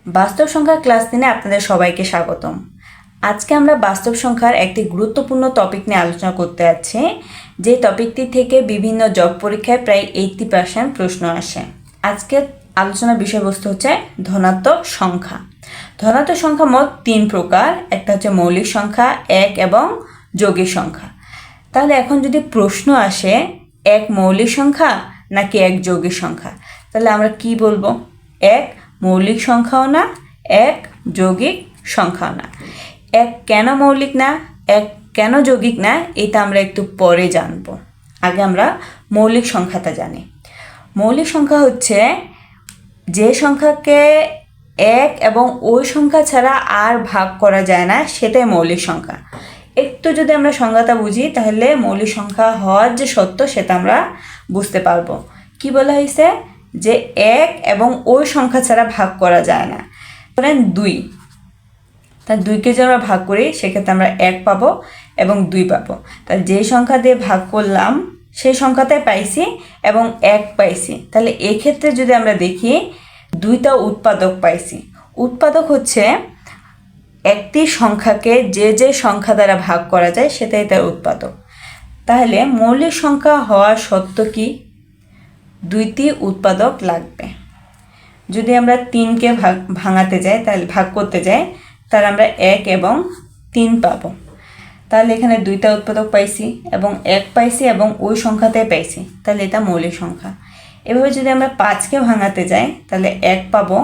বাস্তব সংখ্যার ক্লাস 3-এ আপনাদের সবাইকে স্বাগতম। আজকে আমরা বাস্তব সংখ্যার একটি গুরুত্বপূর্ণ টপিক নিয়ে আলোচনা করতে যাচ্ছি, যে টপিকটি থেকে বিভিন্ন জব পরীক্ষায় প্রায় 80% প্রশ্ন আসে। আজকের আলোচনার বিষয়বস্তু হচ্ছে ধনাত্মক সংখ্যা। ধনাত্মক সংখ্যা মোট 3 প্রকার। একটা হচ্ছে মৌলিক সংখ্যা, এক এবং যৌগিক সংখ্যা। তাহলে এখন যদি প্রশ্ন আসে এক মৌলিক সংখ্যা নাকি এক যৌগিক সংখ্যা, তাহলে আমরা কি বলবো? এক মৌলিক সংখ্যাও না, এক যৌগিক সংখ্যাও না। এক কেন মৌলিক না, এক কেন যৌগিক না, এটা আমরা একটু পরে জানবো। আগে আমরা মৌলিক সংখ্যাটা জানি। মৌলিক সংখ্যা হচ্ছে যে সংখ্যাকে এক এবং ওই সংখ্যা ছাড়া আর ভাগ করা যায় না, সেটাই মৌলিক সংখ্যা। একটু যদি আমরা সংজ্ঞাটা বুঝি, তাহলে মৌলিক সংখ্যা হওয়ার যে সত্য সেটা আমরা বুঝতে পারবো। কি বলা হয়েছে? যে এক এবং ওই সংখ্যা ছাড়া ভাগ করা যায় না। ধরেন 2, তাই 2কে যদি আমরা ভাগ করি সেক্ষেত্রে আমরা 1 পাবো এবং 2 পাবো। তাহলে যে সংখ্যা দিয়ে ভাগ করলাম সেই সংখ্যাটাই পাইছি এবং 1 পাইছি। তাহলে এক্ষেত্রে যদি আমরা দেখি 2টা উৎপাদক পাইছি। উৎপাদক হচ্ছে একটি সংখ্যাকে যে সংখ্যা দ্বারা ভাগ করা যায় সেটাই তার উৎপাদক। তাহলে মৌলিক সংখ্যা হওয়ার সত্য কি? 2টি উৎপাদক লাগবে। যদি আমরা 3কে ভাঙাতে যাই, তাহলে ভাগ করতে যাই, তাহলে আমরা 1 এবং 3 পাবো। তাহলে এখানে 2টা উৎপাদক পাইছি এবং 1 পাইছি এবং ওই সংখ্যাটাই পাইছি, তাহলে এটা মৌলিক সংখ্যা। এভাবে যদি আমরা 5কে ভাঙাতে যাই, তাহলে 1 পাবো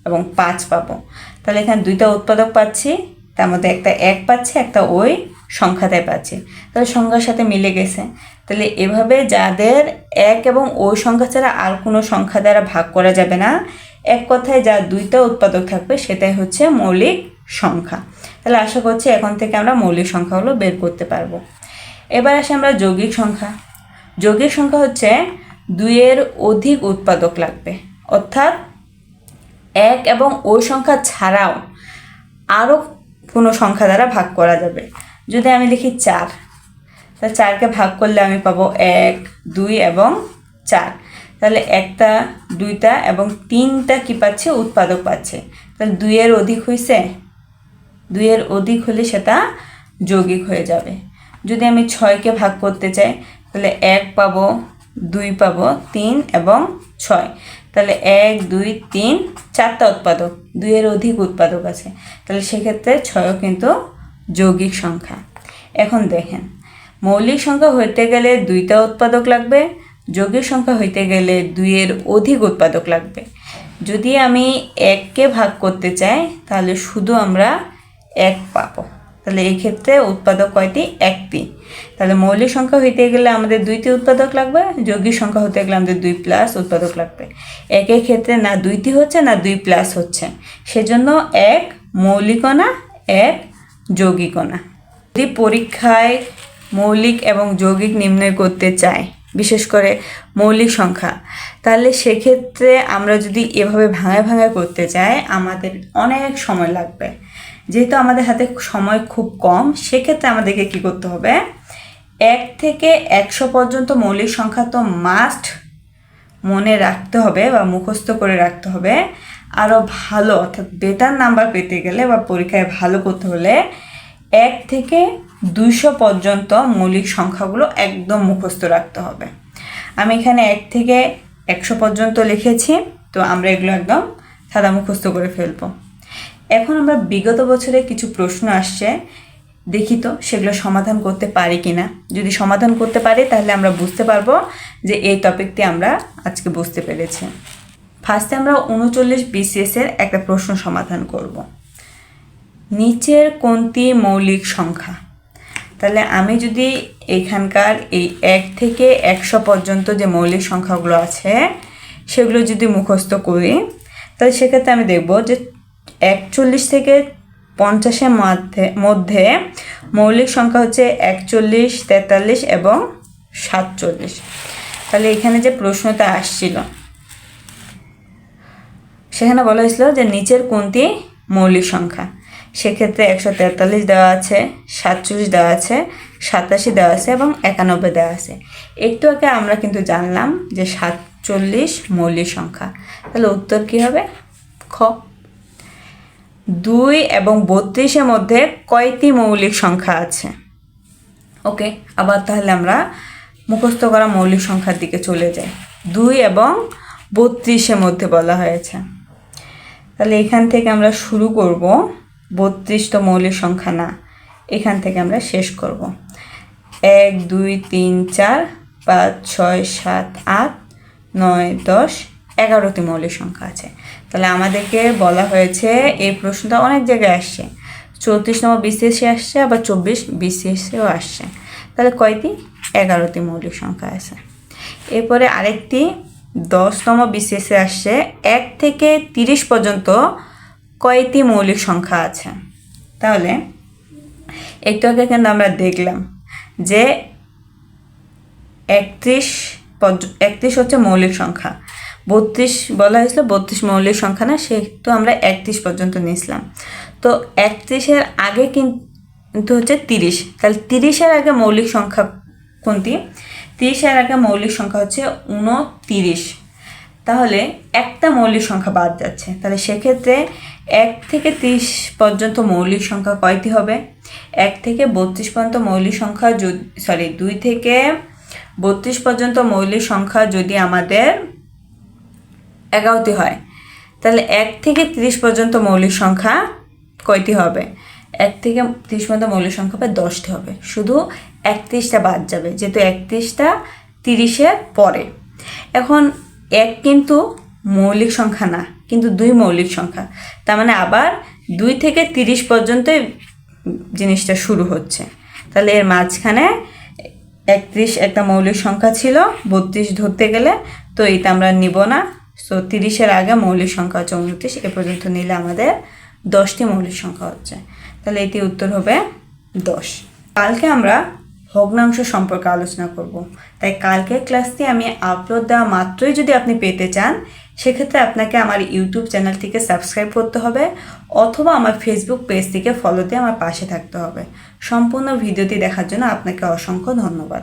এবং 5 পাবো। তাহলে এখানে 2টা উৎপাদক পাচ্ছি, তার মধ্যে একটা 1 পাচ্ছি, একটা ওই সংখ্যাটাই পাচ্ছি। তাহলে সংখ্যার সাথে মিলে গেছে। তাহলে এভাবে যাদের 1 এবং ওই সংখ্যা ছাড়া আর কোনো সংখ্যা দ্বারা ভাগ করা যাবে না, এক কথায় যা 2টা উৎপাদক থাকবে সেটাই হচ্ছে মৌলিক সংখ্যা। তাহলে আশা করছি এখন থেকে আমরা মৌলিক সংখ্যাগুলো বের করতে পারবো। এবার আসি আমরা যৌগিক সংখ্যা। যৌগিক সংখ্যা হচ্ছে 2-এর অধিক উৎপাদক লাগবে, অর্থাৎ 1 এবং ওই সংখ্যা ছাড়াও আরও কোনো সংখ্যা দ্বারা ভাগ করা যাবে। যদি আমি লিখি 4, তাহলে 4কে ভাগ করলে আমি পাবো 1, 2 এবং 4। তাহলে 1টা, 2টা এবং 3টা কি পাচ্ছে? উৎপাদক পাচ্ছে। তাহলে 2-এর অধিক হয়েছে, 2-এর অধিক হলে সেটা যৌগিক হয়ে যাবে। যদি আমি 6কে ভাগ করতে চাই, তাহলে 1 পাবো, 2 পাবো, 3 এবং 6। তাহলে 1, 2, 3, 4টা উৎপাদক, 2-এর অধিক উৎপাদক আছে। তাহলে সেক্ষেত্রে 6ও কিন্তু যৌগিক সংখ্যা। এখন দেখেন, মৌলিক সংখ্যা হইতে গেলে 2টা উৎপাদক লাগবে, যৌগিক সংখ্যা হইতে গেলে 2-এর অধিক উৎপাদক লাগবে। যদি আমি 1কে ভাগ করতে চাই, তাহলে শুধু আমরা 1 পাবো। তাহলে এই ক্ষেত্রে উৎপাদক কয়টি? 1টি। তাহলে মৌলিক সংখ্যা হইতে গেলে আমাদের 2টি উৎপাদক লাগবে, যৌগিক সংখ্যা হতে গেলে আমাদের 2 প্লাস উৎপাদক লাগবে। একের ক্ষেত্রে না 2টি হচ্ছে না 2 প্লাস হচ্ছে, সেজন্য 1 মৌলিকও না, 1 যৌগিকও না। যদি পরীক্ষায় মৌলিক এবং যৌগিক নির্ণয় করতে চাই, বিশেষ করে মৌলিক সংখ্যা, তাহলে সেক্ষেত্রে আমরা যদি এভাবে ভাঙায় ভাঙায় করতে চাই আমাদের অনেক সময় লাগবে। যেহেতু আমাদের হাতে সময় খুব কম, সেক্ষেত্রে আমাদেরকে কি করতে হবে? 1 থেকে 100 পর্যন্ত মৌলিক সংখ্যা তো মাস্ট মনে রাখতে হবে বা মুখস্থ করে রাখতে হবে। আরও ভালো, অর্থাৎ বেটার নাম্বার পেতে গেলে বা পরীক্ষায় ভালো করতে হলে 1 থেকে 200 পর্যন্ত মৌলিক সংখ্যাগুলো একদম মুখস্থ রাখতে হবে। আমি এখানে 1 থেকে 100 পর্যন্ত লিখেছি, তো আমরা এগুলো একদম সাদা মুখস্থ করে ফেলবো। এখন আমরা বিগত বছরে কিছু প্রশ্ন আসছে, দেখি তো সেগুলো সমাধান করতে পারি কিনা। যদি সমাধান করতে পারি তাহলে আমরা বুঝতে পারবো যে এই টপিকটি আমরা আজকে বুঝতে পেরেছি। ফার্স্টে আমরা 39 BCS-এর একটা প্রশ্ন সমাধান করব। নিচের কোনটি মৌলিক সংখ্যা? তাহলে আমি যদি এখানকার এই 1 থেকে 100 পর্যন্ত যে মৌলিক সংখ্যাগুলো আছে সেগুলো যদি মুখস্থ করি, তাহলে সেক্ষেত্রে আমি দেখব যে 41 থেকে 50-এর মধ্যে মৌলিক সংখ্যা হচ্ছে 41, 43 এবং 47। তাহলে এখানে যে প্রশ্নটা আসছিল সেখানে বলা হয়েছিল যে নিচের কোনটি মৌলিক সংখ্যা। সেক্ষেত্রে 143 দেওয়া আছে, 47 দেওয়া আছে, 87 দেওয়া আছে এবং 91 দেওয়া আছে। একটু আগে আমরা কিন্তু জানলাম যে 47 মৌলিক সংখ্যা। তাহলে উত্তর কী হবে? খ। 2 এবং 32-এর মধ্যে কয়টি মৌলিক সংখ্যা আছে? ওকে, আবার তাহলে আমরা মুখস্থ করা মৌলিক সংখ্যার দিকে চলে যাই। 2 এবং 32-এর মধ্যে বলা হয়েছে, তাহলে এখান থেকে আমরা শুরু করব। 32 তো মৌলিক সংখ্যা না, এখান থেকে আমরা শেষ করব। 1 2 3 4 5 6 7 8 9 10 11টি মৌলিক সংখ্যা আছে। তাহলে আমাদেরকে বলা হয়েছে, এই প্রশ্নটা অনেক জায়গায় আসছে, 34 নম্বর বিসিএসে আসছে, আবার 24 বিসিএসেও আসছে। তাহলে কয়টি? 11টি মৌলিক সংখ্যা আছে। এরপরে আরেকটি 10তম বিসিএসে আসছে, 1 থেকে 30 পর্যন্ত কয়টি মৌলিক সংখ্যা আছে? তাহলে একটু আগে কিন্তু আমরা দেখলাম যে 31 হচ্ছে মৌলিক সংখ্যা, 32 বলা হয়েছিল 32 মৌলিক সংখ্যা না, সেহেতু আমরা 31 পর্যন্ত নিয়েছিলাম। তো 31-এর আগে কিন্তু হচ্ছে 30, তাহলে 30-এর আগে মৌলিক সংখ্যা কোনটি? 30-এর আগে মৌলিক সংখ্যা হচ্ছে 29। তাহলে একটা মৌলিক সংখ্যা বাদ যাচ্ছে, তাহলে সেক্ষেত্রে 1 থেকে 30 পর্যন্ত মৌলিক সংখ্যা কয়টি হবে? 1 থেকে 32 পর্যন্ত মৌলিক সংখ্যা 2 থেকে 32 পর্যন্ত মৌলিক সংখ্যা যদি আমাদের 11টি হয়, তাহলে 1 থেকে 30 পর্যন্ত মৌলিক সংখ্যা কয়টি হবে? 1 থেকে 30 পর্যন্ত মৌলিক সংখ্যা হবে 10টি হবে, শুধু 31টা বাদ যাবে, যেহেতু 31টা 30-এর পরে। এখন 1 কিন্তু মৌলিক সংখ্যা না, কিন্তু 2 মৌলিক সংখ্যা, তার মানে আবার 2 থেকে 30 পর্যন্ত জিনিসটা শুরু হচ্ছে। তাহলে এর মাঝখানে 31 একটা মৌলিক সংখ্যা ছিল, 32 ধরতে গেলে, তো এটা আমরা নিব না। সো 30-এর আগে মৌলিক সংখ্যা হচ্ছে 29, এ পর্যন্ত নিলে আমাদের 10টি মৌলিক সংখ্যা হচ্ছে। তাহলে এটি উত্তর হবে 10। কালকে আমরা ভগ্নাংশ সম্পর্কে আলোচনা করব, তাই কালকের ক্লাসটি আমি আপলোড দেওয়া মাত্রই যদি আপনি পেতে চান, সেক্ষেত্রে আপনাকে আমার ইউটিউব চ্যানেলটিকে সাবস্ক্রাইব করতে হবে, অথবা আমার ফেসবুক পেজটিকে ফলো দিয়ে আমার পাশে থাকতে হবে। সম্পূর্ণ ভিডিওটি দেখার জন্য আপনাকে অসংখ্য ধন্যবাদ।